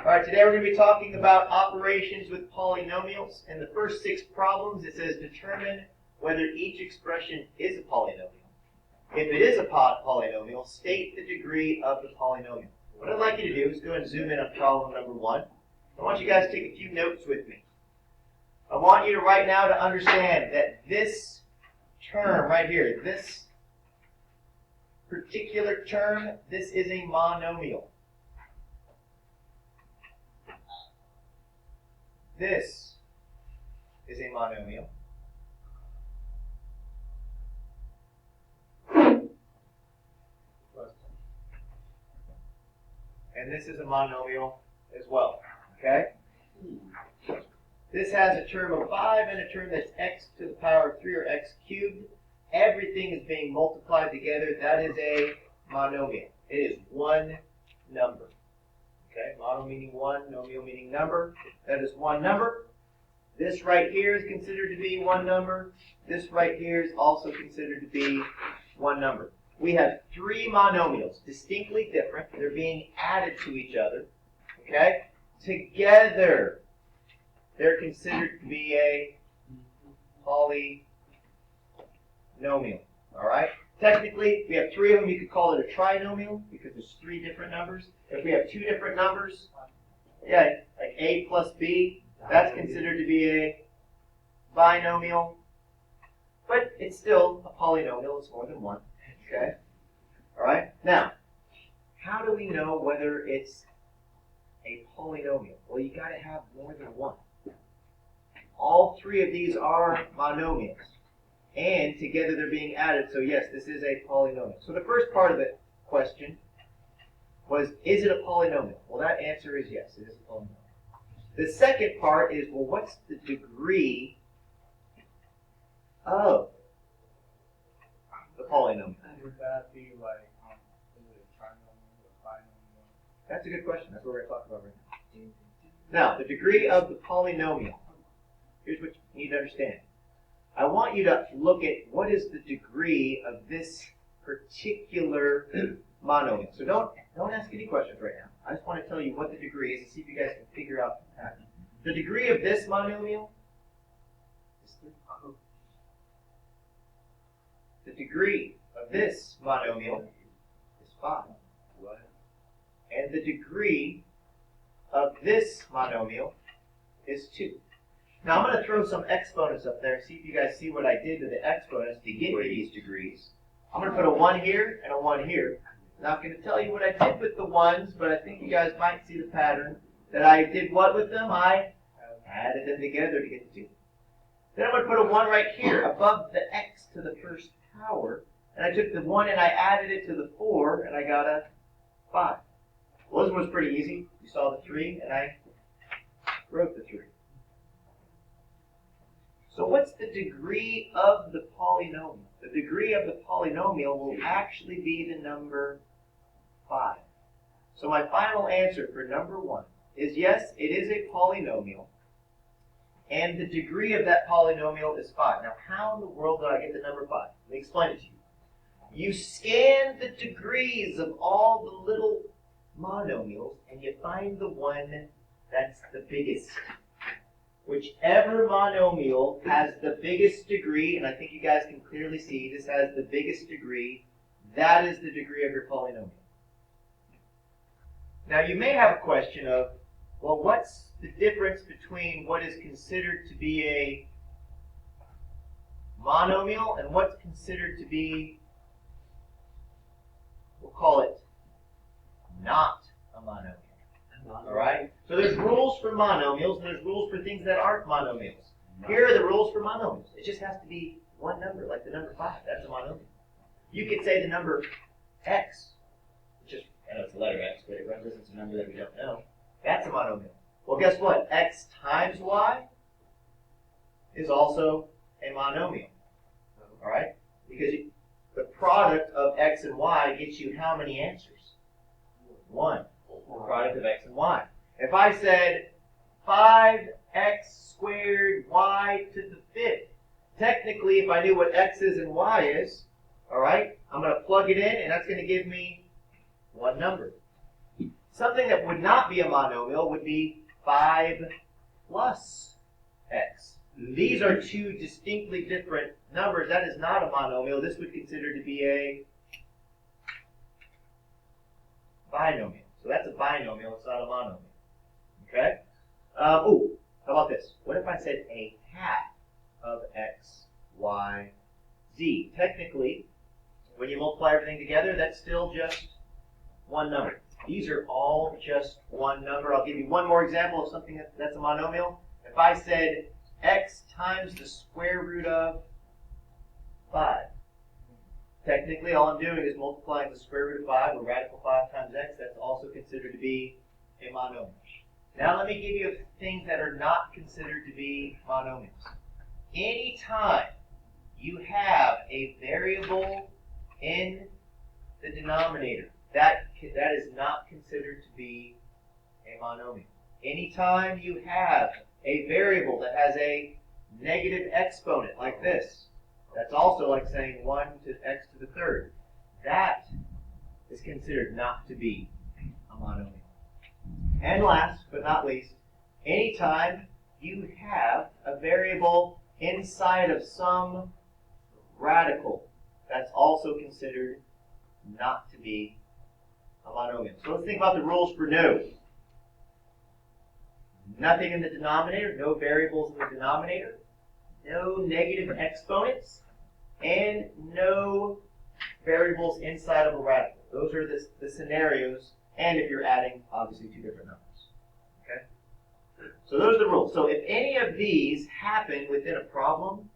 Alright, today we're going to be talking about operations with polynomials. In the first 6 problems, it says determine whether each expression is a polynomial. If it is a polynomial, state the degree of the polynomial. What I'd like you to do is go and zoom in on problem number 1. I want you guys to take a few notes with me. I want you to right now to understand that this term right here, this particular term, this is a monomial. This is a monomial. And this is a monomial as well. Okay? This has a term of 5 and a term that's x to the power of 3 or x cubed. Everything is being multiplied together. That is a monomial. It is one number. Okay, mono meaning one, nomial meaning number. That is one number. This right here is considered to be one number. This right here is also considered to be one number. We have 3 monomials, distinctly different. They're being added to each other. Okay? Together, they're considered to be a polynomial. All right? Technically, we have 3 of them. You could call it a trinomial because there's 3 different numbers. If we have 2 different numbers, yeah, like a plus b, that's considered to be a binomial. But it's still a polynomial. It's more than one. Okay? All right? Now, how do we know whether it's a polynomial? Well, you got to have more than one. All 3 of these are monomials. And together they're being added. So yes, this is a polynomial. So the first part of the question was, is it a polynomial? Well, that answer is yes, it is a polynomial. The second part is, well, what's the degree of the polynomial? Would that be like, is it a trinomial or binomial? That's a good question. That's what we're going to talk about right now. Now, the degree of the polynomial. Here's what you need to understand. I want you to look at what is the degree of this particular monomial. So don't ask any questions right now. I just want to tell you what the degree is and see if you guys can figure out the pattern. The degree of this monomial is 3. The degree of this monomial is 5. And the degree of this monomial is 2. Now, I'm going to throw some exponents up there and see if you guys see what I did to the exponents to get to these degrees. I'm going to put a 1 here and a 1 here. I'm not going to tell you what I did with the 1s, but I think you guys might see the pattern. That I did what with them? I added them together to get to 2. Then I'm going to put a 1 right here above the x to the first power. And I took the 1 and I added it to the 4, and I got a 5. Well, this one was pretty easy. You saw the 3, and I wrote the 3. So what's the degree of the polynomial? The degree of the polynomial will actually be the number 5. So my final answer for number 1 is yes, it is a polynomial. And the degree of that polynomial is 5. Now, how in the world did I get the number 5? Let me explain it to you. You scan the degrees of all the little monomials, and you find the one that's the biggest. Whichever monomial has the biggest degree, and I think you guys can clearly see this has the biggest degree, that is the degree of your polynomial. Now you may have a question of, well, what's the difference between what is considered to be a monomial and what's considered to be, we'll call it, not a monomial? All right? So there's rules for monomials, and there's rules for things that aren't monomials. Here are the rules for monomials. It just has to be one number, like the number 5. That's a monomial. You could say the number x, which is, I know it's a letter x, but it represents a number that we don't know. That's a monomial. Well, guess what? X times y is also a monomial. All right? Because the product of x and y gets you how many answers? 1. The product of x and y. If I said 5x squared y to the 5th, technically if I knew what x is and y is, all right, I'm going to plug it in and that's going to give me one number. Something that would not be a monomial would be 5 plus x. These are two distinctly different numbers. That is not a monomial. This would consider to be a binomial. So that's a binomial. It's not a monomial. Okay? How about this? What if I said a half of x, y, z? Technically, when you multiply everything together, that's still just one number. These are all just one number. I'll give you one more example of something that's a monomial. If I said x times the square root of 5. Technically, all I'm doing is multiplying the square root of 5, or radical 5 times x. That's also considered to be a monomial. Now let me give you things that are not considered to be monomials. Anytime you have a variable in the denominator, that is not considered to be a monomial. Anytime you have a variable that has a negative exponent like this, that's also like saying 1 to x to the third. That is considered not to be a monomial. And last but not least, anytime you have a variable inside of some radical, that's also considered not to be a monomial. So let's think about the rules for no. Nothing in the denominator, no variables in the denominator, no negative exponents, and no variables inside of a radical. Those are the scenarios, and if you're adding, obviously, two different numbers. Okay? So those are the rules. So if any of these happen within a problem,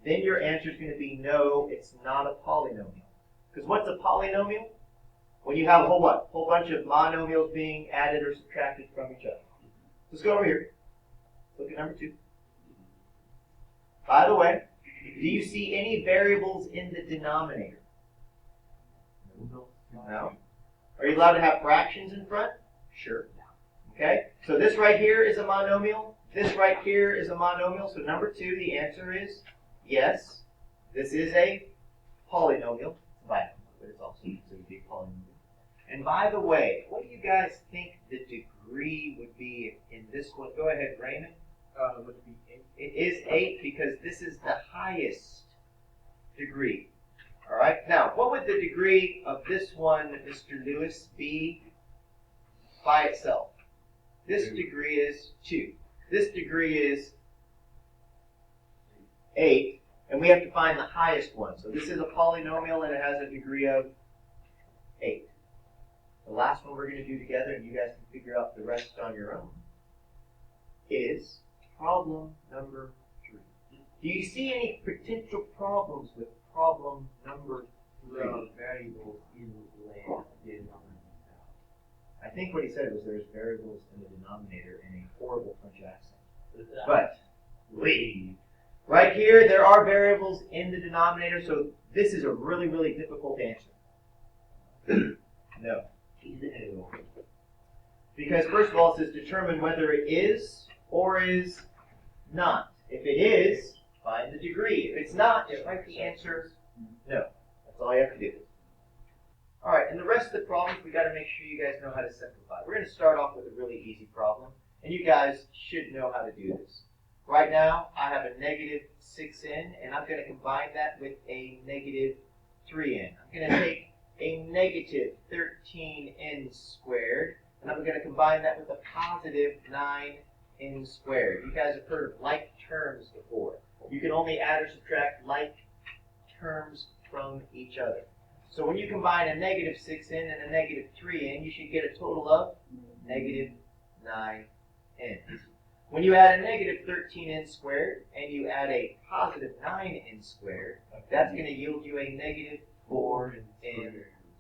then your answer is going to be no, it's not a polynomial. Because what's a polynomial? When you have a whole bunch of monomials being added or subtracted from each other. Let's go over here. Look at number 2. By the way, do you see any variables in the denominator? No. Are you allowed to have fractions in front? Sure. Okay, so this right here is a monomial. This right here is a monomial. So number 2, the answer is yes. This is a polynomial. It's a binomial, but it's also considered to be a polynomial. And by the way, what do you guys think the degree would be in this one? Go ahead, Raymond. Would it be 8? It is 8 because this is the highest degree. All right. Now, what would the degree of this one, Mr. Lewis, be by itself? This degree is 2. This degree is 8, and we have to find the highest one. So this is a polynomial, and it has a degree of 8. The last one we're going to do together, and you guys can figure out the rest on your own, is problem number 3. Do you see any potential problems with problem number 3? Variables in the denominator. I think what he said was there's variables in the denominator in a horrible French accent. But right here, there are variables in the denominator, so this is a really, really difficult answer. No. Because first of all, it says determine whether it is or is not. If it is, find the degree. If it's not, just write the answer no. That's all you have to do. All right, and the rest of the problems, we got to make sure you guys know how to simplify. We're going to start off with a really easy problem, and you guys should know how to do this. Right now, I have a negative 6n, and I'm going to combine that with a negative 3n. I'm going to take a negative 13n squared, and I'm going to combine that with a positive 9n squared. You guys have heard of like terms before. You can only add or subtract like terms from each other. So when you combine a negative 6n and a negative 3n, you should get a total of negative 9n. When you add a negative 13n squared and you add a positive 9n squared, that's going to yield you a negative 4n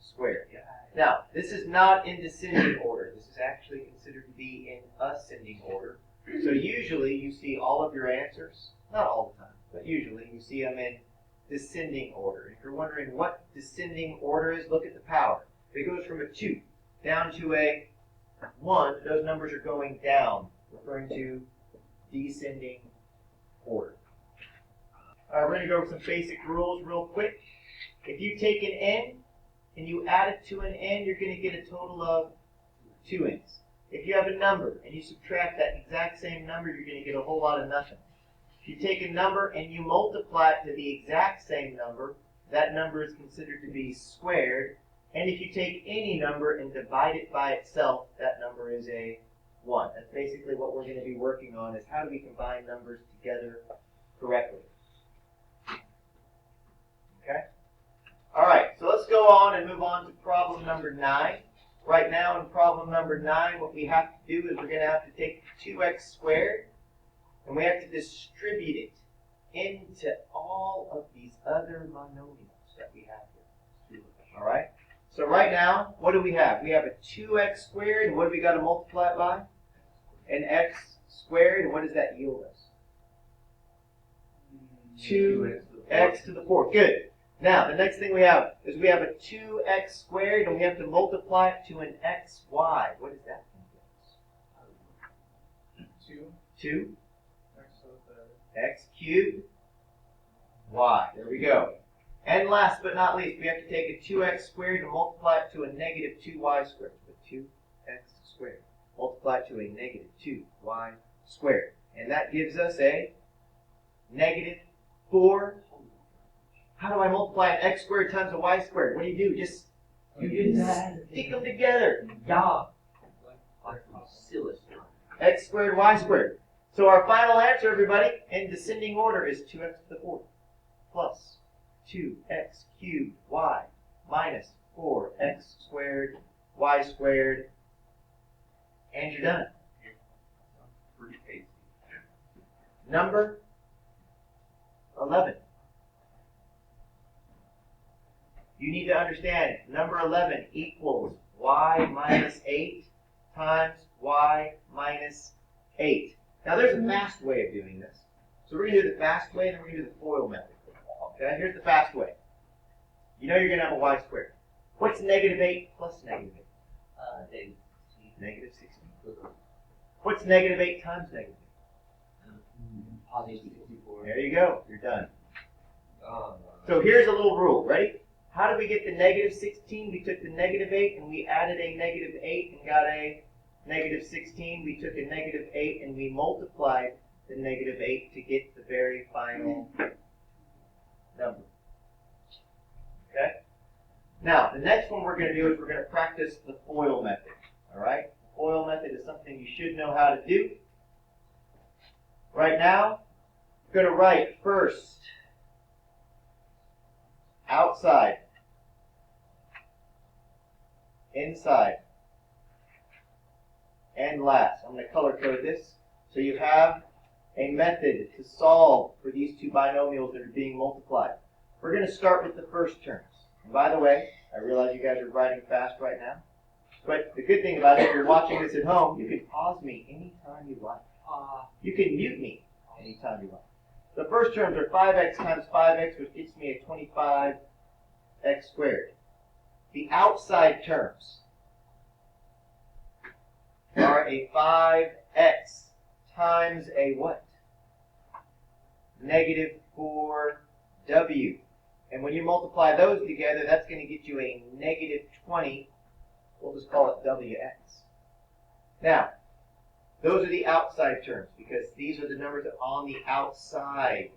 squared. Now, this is not in descending order. This is actually considered to be in ascending order. So usually you see all of your answers, not all the time, but usually you see them in descending order. If you're wondering what descending order is, look at the power. If it goes from a 2 down to a 1, those numbers are going down, referring to descending order. All right, we're going to go over some basic rules real quick. If you take an n and you add it to an n, you're going to get a total of 2n's. If you have a number and you subtract that exact same number, you're going to get a whole lot of nothing. If you take a number and you multiply it to the exact same number, that number is considered to be squared. And if you take any number and divide it by itself, that number is a 1. That's basically what we're going to be working on, is how do we combine numbers together correctly. Okay? All right, so let's go on and move on to problem number 9. Right now in problem number 9, what we have to do is we're going to have to take 2x squared, and we have to distribute it into all of these other monomials that we have here. All right? So right now, what do we have? We have a 2x squared, and what do we got to multiply it by? An x squared, and what does that yield us? 2x to the 4th. Good. Now, the next thing we have is we have a 2x squared, and we have to multiply it to an xy. What is that? 2 x cubed y. There we go. And last but not least, we have to take a 2x squared and multiply it to a negative 2y squared. So 2x squared. Multiply it to a negative 2y squared. And that gives us a negative 4. How do I multiply an x squared times a y squared? What do? You just stick them together. Yeah. Silly. X squared, y squared. So our final answer, everybody, in descending order is 2x to the 4th plus 2x cubed y minus 4x squared y squared. And you're done. Pretty tasty. Number 11. You need to understand, number 11 equals y minus 8 times y minus 8. Now there's a fast way of doing this. So we're going to do the fast way and then we're going to do the FOIL method. Okay, here's the fast way. You know you're going to have a y squared. What's negative 8 plus negative 8? Negative 16. What's negative 8 times negative 8? Positive 64. There you go. You're done. So here's a little rule. Ready? How did we get the negative 16? We took the negative 8 and we added a negative 8 and got a negative 16. We took a negative 8 and we multiplied the negative 8 to get the very final number. Okay? Now, the next one we're going to do is we're going to practice the FOIL method. All right? The FOIL method is something you should know how to do. Right now, we're going to write first outside, inside, and last. I'm going to color code this. So you have a method to solve for these two binomials that are being multiplied. We're going to start with the first terms. And by the way, I realize you guys are writing fast right now. But the good thing about it, if you're watching this at home, you can pause me anytime you like. You can mute me anytime you like. The first terms are 5x times 5x, which gets me a 25x squared. The outside terms are a 5x times a what? Negative 4w. And when you multiply those together, that's going to get you a negative 20. We'll just call it wx. Now, those are the outside terms because these are the numbers that are on the outside.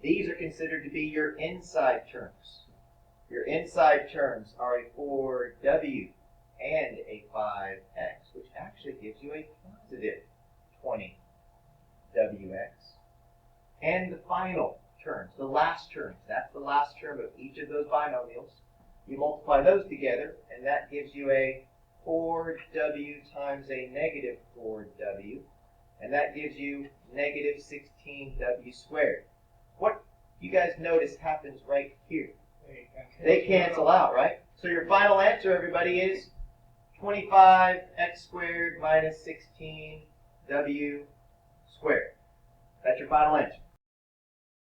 These are considered to be your inside terms. Your inside terms are a 4w and a 5x, which actually gives you a positive 20wx. And the final terms, the last terms, that's the last term of each of those binomials. You multiply those together, and that gives you a 4w times a negative 4w, and that gives you negative 16w squared. What you guys notice happens right here? They cancel out, right? So your final answer, everybody, is 25x squared minus 16w squared. That's your final answer.